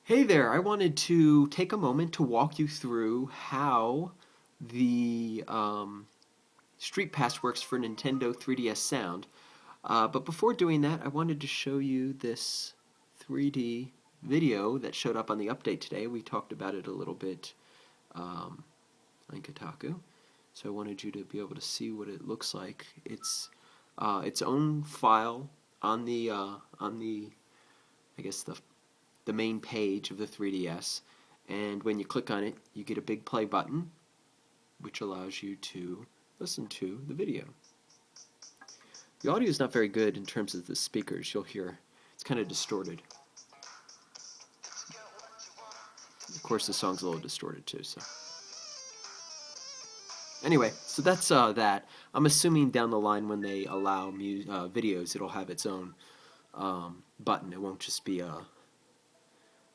Hey there, I wanted to take a moment to walk you through how the Street Pass works for Nintendo 3DS Sound. But before doing that, I wanted to show you this 3D video that showed up on the update today. We talked about it a little bit um, on Kotaku. So I wanted you to be able to see what it looks like. It's its own file on the I guess the main page of the 3DS, and when you click on it, you get a big play button, which allows you to listen to the video. The audio is not very good in terms of the speakers. You'll hear it's kind of distorted. Of course, the song's a little distorted too. So anyway, so that's that. I'm assuming down the line when they allow videos, it'll have its own button. It won't just be a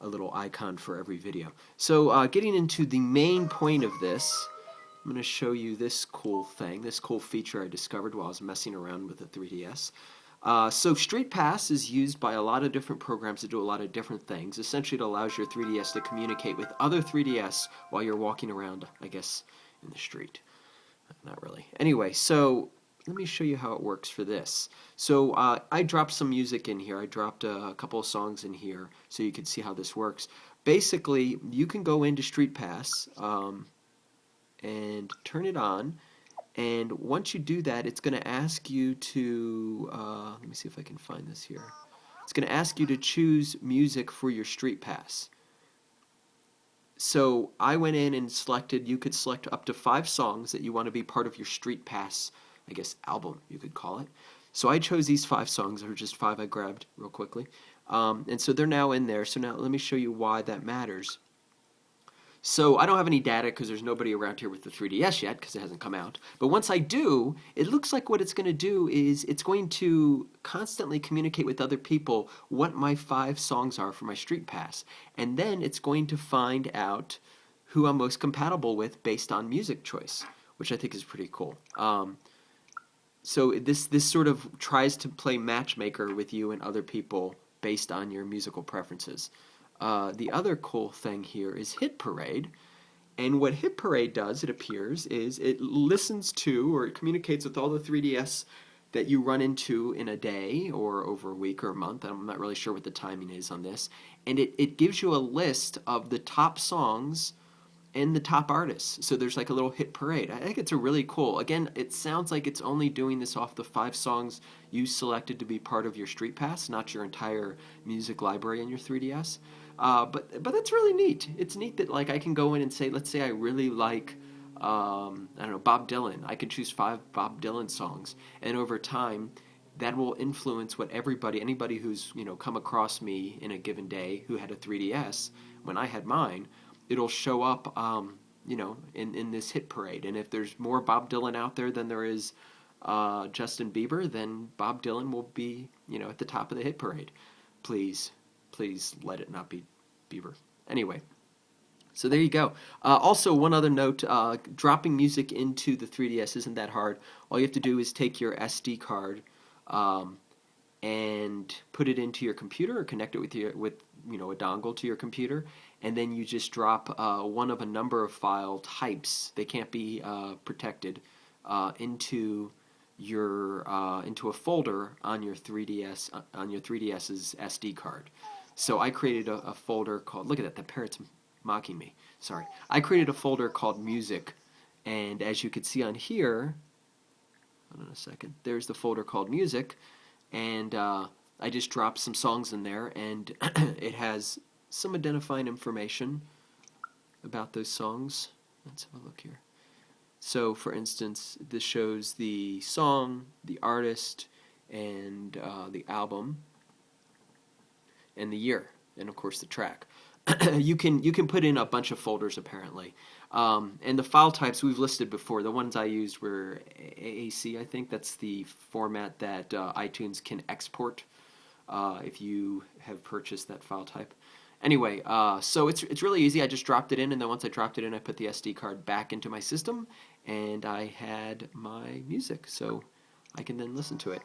little icon for every video. So getting into the main point of this, I'm going to show you this cool thing, this cool feature I discovered while I was messing around with the 3DS. So Street Pass is used by a lot of different programs to do a lot of different things. Essentially, it allows your 3DS to communicate with other 3DS while you're walking around, I guess, in the street. Not really. Anyway, so let me show you how it works for this. So I dropped some music in here. I dropped a couple of songs in here so you can see how this works. Basically, you can go into Street Pass and turn it on. And once you do that, it's going to ask you to, let me see if I can find this here. It's going to ask you to choose music for your Street Pass. So I went in and selected, you could select up to 5 songs that you want to be part of your Street Pass, I guess, album, you could call it. So I chose these 5 songs, or just 5 I grabbed real quickly. And so they're now in there. So now let me show you why that matters. So I don't have any data because there's nobody around here with the 3DS yet because it hasn't come out. But once I do, it looks like what it's going to do is it's going to constantly communicate with other people what my 5 songs are for my Street Pass. And then it's going to find out who I'm most compatible with based on music choice, which I think is pretty cool. So this sort of tries to play matchmaker with you and other people based on your musical preferences. The other cool thing here is Hit Parade. And what Hit Parade does, it appears, is it listens to or it communicates with all the 3DS that you run into in a day or over a week or a month. I'm not really sure what the timing is on this. And it gives you a list of the top songs and the top artists. So there's like a little hit parade. I think it's a really cool. Again, it sounds like it's only doing this off the 5 songs you selected to be part of your Street Pass, not your entire music library in your 3DS. But that's really neat. It's neat that like I can go in and say, let's say I really like I don't know, Bob Dylan. I can choose 5 Bob Dylan songs, and over time, that will influence what anybody who's come across me in a given day who had a 3DS when I had mine, it'll show up, in this hit parade. And if there's more Bob Dylan out there than there is Justin Bieber, then Bob Dylan will be, at the top of the hit parade. Please, please let it not be Bieber. Anyway, so there you go. Also, one other note, dropping music into the 3DS isn't that hard. All you have to do is take your SD card um, and put it into your computer or connect it with a dongle to your computer, and then you just drop one of a number of file types. They can't be protected into into a folder on your 3DS's SD card. So I created a folder called, look at that, the parrot's mocking me. Sorry. I created a folder called Music, and as you can see on here, hold on a second, there's the folder called Music, and I just dropped some songs in there, and it has some identifying information about those songs. Let's have a look here. So, for instance, this shows the song, the artist, and the album, and the year, and of course the track. You can put in a bunch of folders apparently, and the file types we've listed before. The ones I used were AAC. I think that's the format that iTunes can export if you have purchased that file type. Anyway, so it's really easy. I just dropped it in, and then once I dropped it in, I put the SD card back into my system, and I had my music, so I can then listen to it.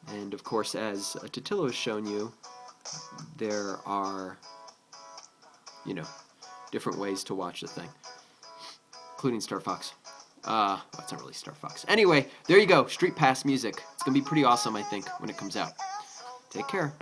And of course, as Totilo has shown you, there are, different ways to watch the thing, including Star Fox. It's not really Star Fox. Anyway, there you go. Street Pass music. It's going to be pretty awesome, I think, when it comes out. Take care.